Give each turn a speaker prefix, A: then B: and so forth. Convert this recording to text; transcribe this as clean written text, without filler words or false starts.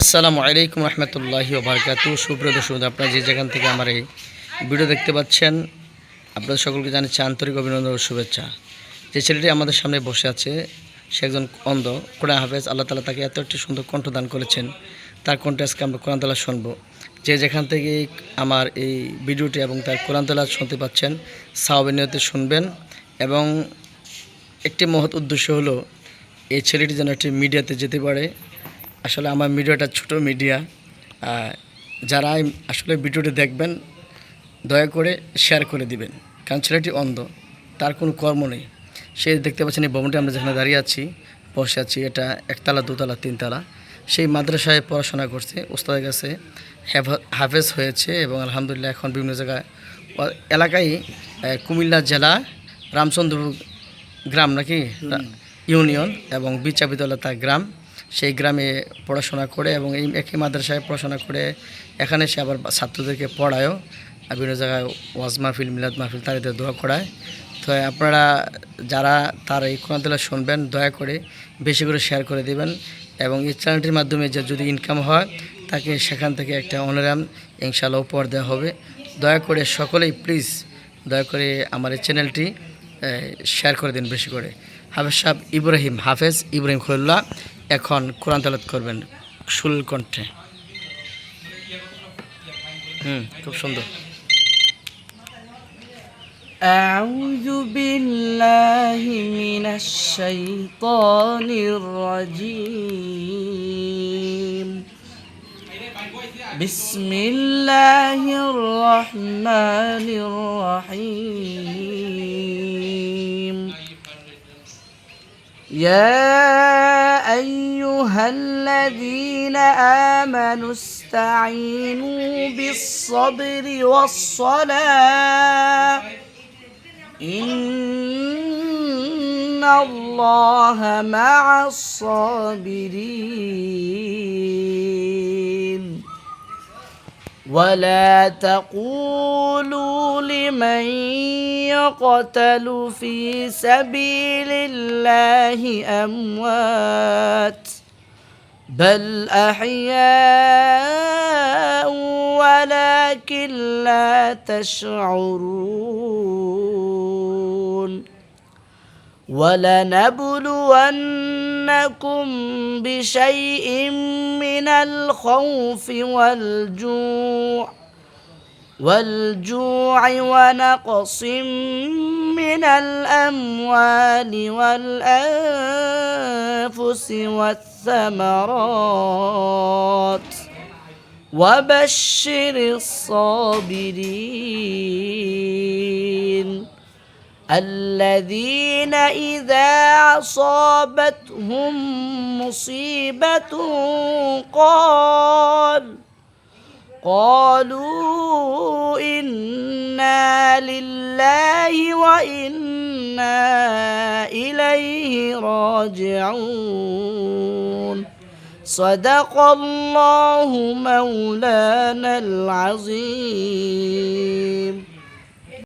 A: আসসালামু আলাইকুম রহমতুল্লাহি ওয়া বারাকাতুহু। সুপ্রিয় দর্শক, আপনারা যে যেখান থেকে আমার এই ভিডিও দেখতে পাচ্ছেন, আপনাদের সকলকে জানাচ্ছি আন্তরিক অভিনন্দন ও শুভেচ্ছা। যে ছেলেটি আমাদের সামনে বসে আছে, সে একজন অন্ধ কোরআন হাফেজ। আল্লাহ তাআলা তাকে এত একটি সুন্দর কণ্ঠদান করেছেন, তার কণ্ঠে আজকে আমরা কোরআন তেলাওয়াত শুনবো। যে যেখান থেকে আমার এই ভিডিওটি এবং তার কোরআন তেলাওয়াত শুনতে পাচ্ছেন, সাওয়াবের নিয়তে শুনবেন। এবং একটি মহৎ উদ্দেশ্য হলো এই ছেলেটি যেন একটি মিডিয়াতে যেতে পারে। আসলে আমার ভিডিওটা ছোট মিডিয়া, যারা আসলে ভিডিওটি দেখবেন দয়া করে শেয়ার করে দিবেন, কারণ ছেলেটি অন্ধ, তার কোনো কর্ম নেই। সে দেখতে পাচ্ছেন এই ভবনটি আমরা যেখানে দাঁড়িয়ে আছি, বসে আছি, এটা একতলা, দোতলা, তিনতলা। সেই মাদ্রাসায় পড়াশোনা করছে, ওস্তাদের কাছে হাফেজ হয়েছে এবং আলহামদুলিল্লাহ এখন বিভিন্ন জায়গায় এলাকায়, কুমিল্লা জেলা রামচন্দ্রপুর গ্রাম নাকি ইউনিয়ন এবং বিচাবিদলা তার গ্রাম, সেই গ্রামে পড়াশোনা করে এবং এই একই মাদ্রাসায় পড়াশোনা করে এখানে সে আবার ছাত্রদেরকে পড়ায়ও, বিভিন্ন জায়গায় ওয়াজ মাহফিল, মিলাদ মাহফিল তাদের দোয়া করায়। তো আপনারা যারা তার এই কোরআন তেলাওয়াত শুনবেন, দয়া করে বেশি করে শেয়ার করে দেবেন এবং এই চ্যানেলটির মাধ্যমে যে যদি ইনকাম হয়, তাকে সেখান থেকে একটা অনারাম ইনশাআল্লাহ উপহার দেওয়া হবে। দয়া করে সকলেই প্লিজ দয়া করে আমার এই চ্যানেলটি শেয়ার করে দিন বেশি করে। হাফেজ ইব্রাহিম খলিল্লাহ এখন কোরআন তেলাওয়াত করবেন সুল কণ্ঠে। খুব সুন্দর।
B: أعوذ بالله من الشيطان الرجيم. بسم الله الرحمن الرحيم. يا أيها الذين آمنوا استعينوا بالصبر والصلاة إن الله مع الصابرين. ولا تقولوا لمن يقتل في سبيل الله أموات بل أحياء ولكن لا تشعرون. ولنبلونكم بشيء من الخوف والجوع ونقص من الأموال والأنفس والثمرات وبشر الصابرين الذين إذا أصابتهم مصيبة قالوا إنا لله وإنا إليه راجعون. صدق الله مولانا العظيم.